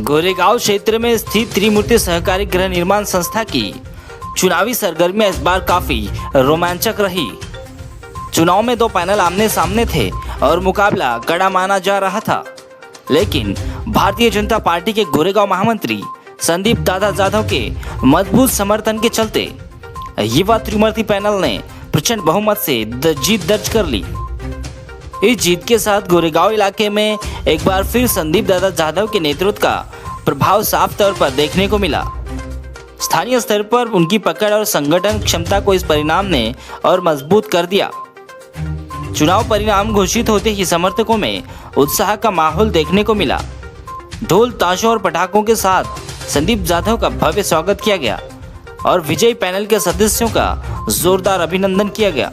गोरेगांव क्षेत्र में स्थित त्रिमूर्ति सहकारी गृह निर्माण संस्था की चुनावी सरगर्मियां इस बार काफी रोमांचक रही। चुनाव में दो पैनल आमने सामने थे और मुकाबला कड़ा माना जा रहा था, लेकिन भारतीय जनता पार्टी के गोरेगांव महामंत्री संदीप दादा जाधव के मजबूत समर्थन के चलते युवा त्रिमूर्ति पैनल ने प्रचंड बहुमत से जीत दर्ज कर ली। इस जीत के साथ गोरेगांव इलाके में एक बार फिर संदीप दादा जाधव के नेतृत्व का प्रभाव साफ तौर पर देखने को मिला। स्थानीय स्तर पर उनकी पकड़ और संगठन क्षमता को इस परिणाम ने और मजबूत कर दिया। चुनाव परिणाम घोषित होते ही समर्थकों में उत्साह का माहौल देखने को मिला। ढोल ताशों और पटाखों के साथ संदीप जाधव का भव्य स्वागत किया गया और विजयी पैनल के सदस्यों का जोरदार अभिनंदन किया गया।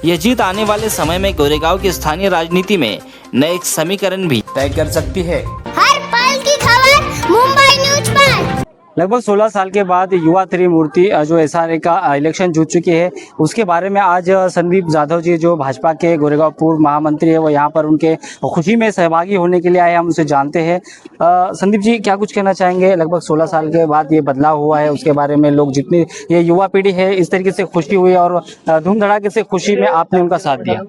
यह जीत आने वाले समय में गोरेगांव की स्थानीय राजनीति में नए एक समीकरण भी तय कर सकती है। हर पल की खबर मुंबई न्यूज पर। लगभग 16 साल के बाद युवा त्रिमूर्ति जो एसआरए का इलेक्शन जीत चुकी है, उसके बारे में आज संदीप जाधव जी जो भाजपा के गोरेगांव पूर्व महामंत्री है, वो यहाँ पर उनके खुशी में सहभागी होने के लिए आए। हम उनसे जानते हैं। संदीप जी, क्या कुछ कहना चाहेंगे? लगभग 16 साल के बाद ये बदलाव हुआ है, उसके बारे में लोग जितनी ये युवा पीढ़ी है इस तरीके से खुशी हुई और धूम धड़ाके से खुशी में आपने उनका साथ दिया।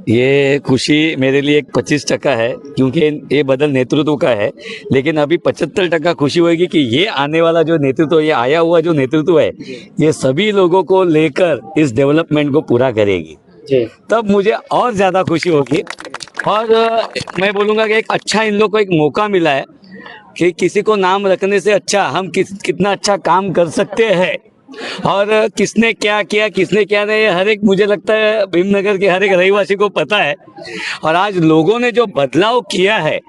ये खुशी मेरे लिए एक 25% है, क्योंकि ये बदल नेतृत्व का है। लेकिन अभी 75% खुशी होगी कि ये आने वाला जो नेतृत्व, ये आया हुआ जो नेतृत्व है, ये सभी लोगों को लेकर इस डेवलपमेंट को पूरा करेगी। तब मुझे और ज़्यादा खुशी होगी। और मैं बोलूँगा कि एक अच्छा इन लोग को एक मौका मिला है कि किसी को नाम रखने से अच्छा हम कितना अच्छा काम कर सकते हैं और किसने क्या किया किसने क्या नहीं, हर एक, मुझे लगता है भीमनगर के हर एक रहवासी को पता है। और आज लोगों ने जो बदलाव किया है,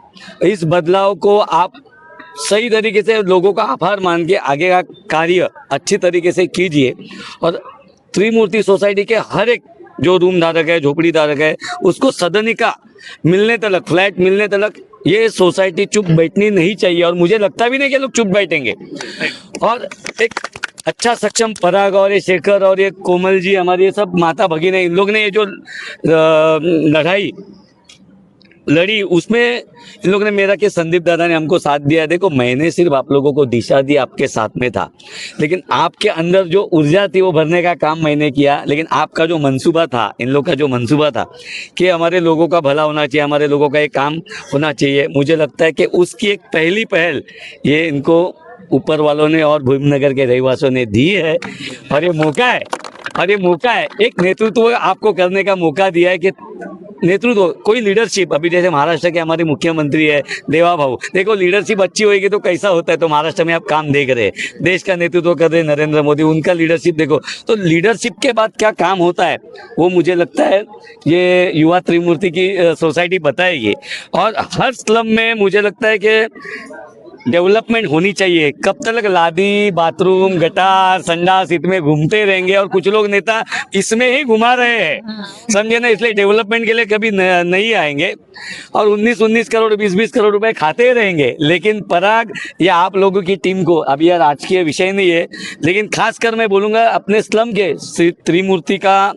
इस बदलाव को आप सही तरीके से लोगों का आभार मान के आगे का कार्य अच्छी तरीके से कीजिए। और त्रिमूर्ति सोसाइटी के हर एक जो रूम धारक है, झोपड़ी धारक है, उसको सदनिका मिलने तलक, फ्लैट मिलने तलक ये सोसाइटी चुप बैठनी नहीं चाहिए। और मुझे लगता भी नहीं कि लोग चुप बैठेंगे। और एक अच्छा सक्षम पराग और ये शेखर और ये कोमल जी, हमारी ये सब माता भगिनी, इन लोग ने ये जो लड़ाई लड़ी, उसमें इन लोग ने मेरा के संदीप दादा ने हमको साथ दिया। देखो, मैंने सिर्फ आप लोगों को दिशा दी, आपके साथ में था, लेकिन आपके अंदर जो ऊर्जा थी वो भरने का काम मैंने किया। लेकिन आपका जो मंसूबा था, इन लोग का जो मंसूबा था कि हमारे लोगों का भला होना चाहिए, हमारे लोगों का एक काम होना चाहिए, मुझे लगता है कि उसकी एक पहली पहल ये इनको ऊपर वालों ने और भीमनगर के रहवासियों ने दी है। और ये मौका है, एक नेतृत्व आपको करने का मौका दिया है कि नेतृत्व, कोई लीडरशिप, अभी जैसे महाराष्ट्र के हमारे मुख्यमंत्री है देवा भाऊ, देखो लीडरशिप अच्छी होगी तो कैसा होता है। तो महाराष्ट्र में आप काम देख रहे हैं, देश का नेतृत्व कर रहे हैं नरेंद्र मोदी, उनका लीडरशिप देखो। तो लीडरशिप के बाद क्या काम होता है वो मुझे लगता है ये युवा त्रिमूर्ति की सोसाइटी बताएगी। और हर स्लम में मुझे लगता है कि डेवलपमेंट होनी चाहिए। कब तक लादी, बाथरूम, गटार, संडास इसमें घूमते रहेंगे और कुछ लोग नेता इसमें ही घुमा रहे हैं, समझे ना। इसलिए डेवलपमेंट के लिए कभी नहीं आएंगे और 19 करोड़ 20 करोड़ रुपए खाते रहेंगे। लेकिन पराग या आप लोगों की टीम को, अभी यार राजकीय विषय नहीं है, लेकिन खासकर मैं बोलूँगा अपने स्लम के त्रिमूर्ति का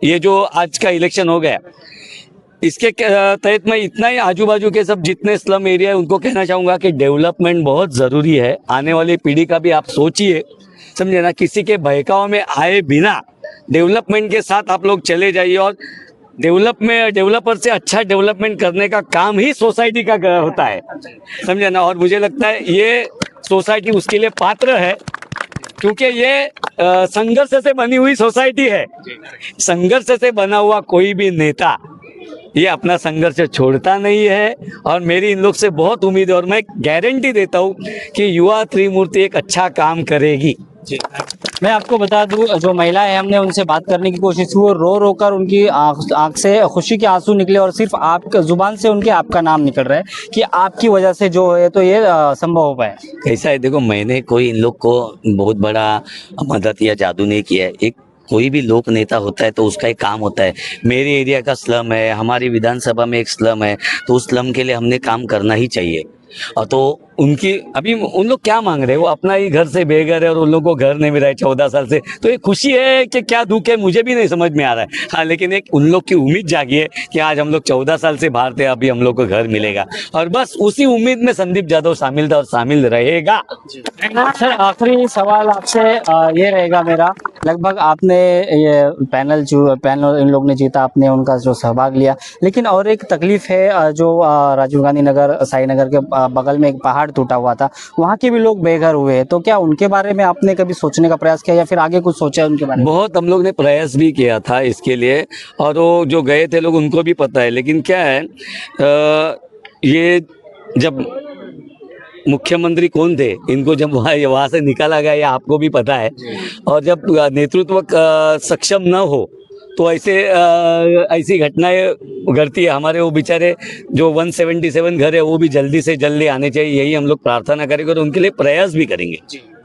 ये जो आज का इलेक्शन हो गया, इसके तहत मैं इतना ही आजू बाजू के सब जितने स्लम एरिया है उनको कहना चाहूँगा कि डेवलपमेंट बहुत ज़रूरी है। आने वाली पीढ़ी का भी आप सोचिए, समझे ना। किसी के बहकाव में आए बिना डेवलपमेंट के साथ आप लोग चले जाइए। और डेवलपर से अच्छा डेवलपमेंट करने का काम ही सोसाइटी का होता है, समझे ना। और मुझे लगता है ये सोसाइटी उसके लिए पात्र है, क्योंकि ये संघर्ष से बनी हुई सोसाइटी है। संघर्ष से बना हुआ कोई भी नेता ये अपना संघर्ष छोड़ता नहीं है। और मेरी इन लोग से बहुत उम्मीद है और मैं गारंटी देता हूँ कि युवा त्रिमूर्ति एक अच्छा काम करेगी। मैं आपको बता दूं, जो महिला है, हमने उनसे बात करने की कोशिश की, वो रो रो कर उनकी आंख से खुशी के आंसू निकले और सिर्फ आपका जुबान से उनके आपका नाम निकल रहा है कि आपकी वजह से जो है तो ये संभव हो पाया। कैसा है, देखो, मैंने कोई इन लोग को बहुत बड़ा मदद या जादू नहीं किया है। एक कोई भी लोक नेता होता है तो उसका एक काम होता है। मेरे एरिया का स्लम है, हमारी विधानसभा में एक स्लम है, तो उस स्लम के लिए हमने काम करना ही चाहिए। तो उनकी अभी उन लोग क्या मांग रहे हैं, वो अपना ही घर से बेघर है और उन लोग को घर नहीं मिल रहा है 14 साल से। तो ये खुशी है कि क्या दुख है मुझे भी नहीं समझ में आ रहा है। हाँ, लेकिन एक उन लोग की उम्मीद जागी है कि आज हम लोग 14 साल से बाहर थे, अभी हम लोग को घर मिलेगा, और बस उसी उम्मीद में संदीप जाधव शामिल था और शामिल रहेगा। सर आखिरी सवाल आपसे ये रहेगा मेरा, लगभग आपने ये पैनल इन लोग ने जीता, आपने उनका जो सहभाग लिया, लेकिन और एक तकलीफ है जो राजीव गांधी नगर साई नगर के बगल में एक पहाड़ टूटा हुआ था, वहाँ के भी लोग बेघर हुए हैं। तो क्या उनके बारे में आपने कभी सोचने का प्रयास किया या फिर आगे कुछ सोचा है उनके बारे में? बहुत हम लोग ने प्रयास भी किया था इसके लिए, और वो जो गए थे लोग उनको भी पता है, लेकिन क्या है ये जब मुख्यमंत्री कौन थे, इनको जब वहाँ से निकाला गया, ये आपको भी पता है, और जब नेतृत्व सक्षम न हो तो ऐसी घटनाएं घटती है। हमारे वो बेचारे जो 177 घर है वो भी जल्दी से जल्दी आने चाहिए, यही हम लोग प्रार्थना करेंगे और उनके लिए प्रयास भी करेंगे।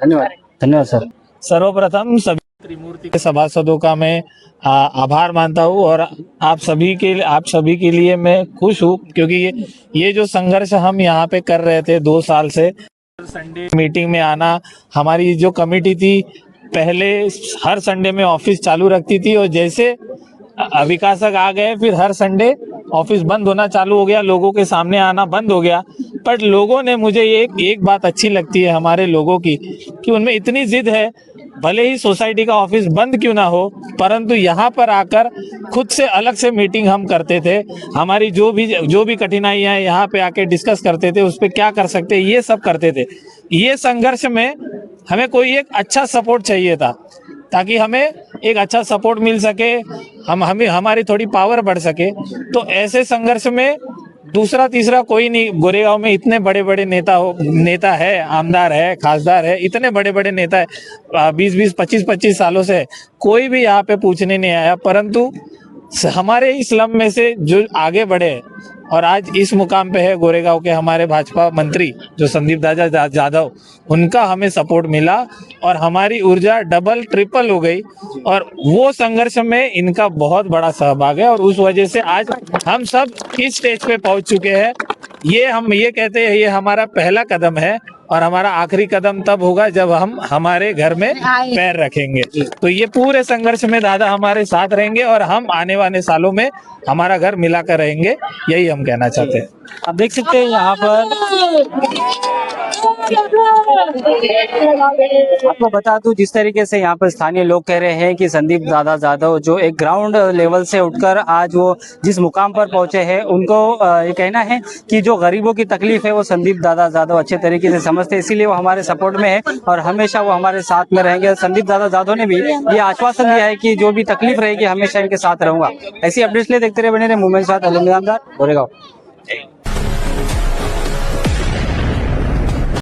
धन्यवाद। धन्यवाद सर। सर्वप्रथम सभी त्रिमूर्ति के सभासदों का मैं आभार मानता हूँ, और आप सभी के लिए मैं खुश हूँ, क्योंकि ये जो संघर्ष हम यहाँ पे कर रहे थे 2 साल से, संडे मीटिंग में आना, हमारी जो कमेटी थी पहले हर संडे में ऑफिस चालू रखती थी, और जैसे विकासक आ गए फिर हर संडे ऑफिस बंद होना चालू हो गया, लोगों के सामने आना बंद हो गया। पर लोगों ने, मुझे एक बात अच्छी लगती है हमारे लोगों की, कि उनमें इतनी जिद है, भले ही सोसाइटी का ऑफिस बंद क्यों ना हो, परंतु यहाँ पर आकर खुद से अलग से मीटिंग हम करते थे, हमारी जो भी कठिनाइयाँ हैं यहाँ पे आके डिस्कस करते थे, उस पर क्या कर सकते हैं ये सब करते थे। ये संघर्ष में हमें कोई एक अच्छा सपोर्ट चाहिए था, ताकि हमें एक अच्छा सपोर्ट मिल सके, हमें हमारी थोड़ी पावर बढ़ सके। तो ऐसे संघर्ष में दूसरा तीसरा कोई नहीं, गोरेगांव में इतने बड़े बड़े नेता है, आमदार है, खासदार है, इतने बड़े बड़े नेता है, 20-20, 25-25 सालों से कोई भी यहाँ पे पूछने नहीं आया, परंतु हमारे इस स्लम में से जो आगे बढ़े और आज इस मुकाम पे है गोरेगांव के हमारे भाजपा मंत्री जो संदीप दादा जाधव, उनका हमें सपोर्ट मिला और हमारी ऊर्जा डबल ट्रिपल हो गई, और वो संघर्ष में इनका बहुत बड़ा सहभाग है, और उस वजह से आज हम सब इस स्टेज पे पहुंच चुके हैं। हम ये कहते हैं ये हमारा पहला कदम है, और हमारा आखिरी कदम तब होगा जब हम हमारे घर में पैर रखेंगे। तो ये पूरे संघर्ष में दादा हमारे साथ रहेंगे, और हम आने वाले सालों में हमारा घर मिलाकर रहेंगे, यही हम कहना चाहते हैं। आप देख सकते हैं यहाँ पर आपको बता दूं, जिस तरीके से यहाँ पर स्थानीय लोग कह रहे हैं कि संदीप दादा जाधव जो एक ग्राउंड लेवल से उठकर आज वो जिस मुकाम पर पहुंचे हैं, उनको ये कहना है कि जो गरीबों की तकलीफ है वो संदीप दादा जाधव अच्छे तरीके से समझते हैं, इसीलिए वो हमारे सपोर्ट में है और हमेशा वो हमारे साथ में रहेंगे। संदीप दादा जाधव ने भी ये आश्वासन दिया है कि जो भी तकलीफ रहेगी हमेशा इनके साथ रहूंगा। ऐसी अपडेट्स लिए देखते रहे, बने रहे मूवमेंट साथ। गोरेगांव।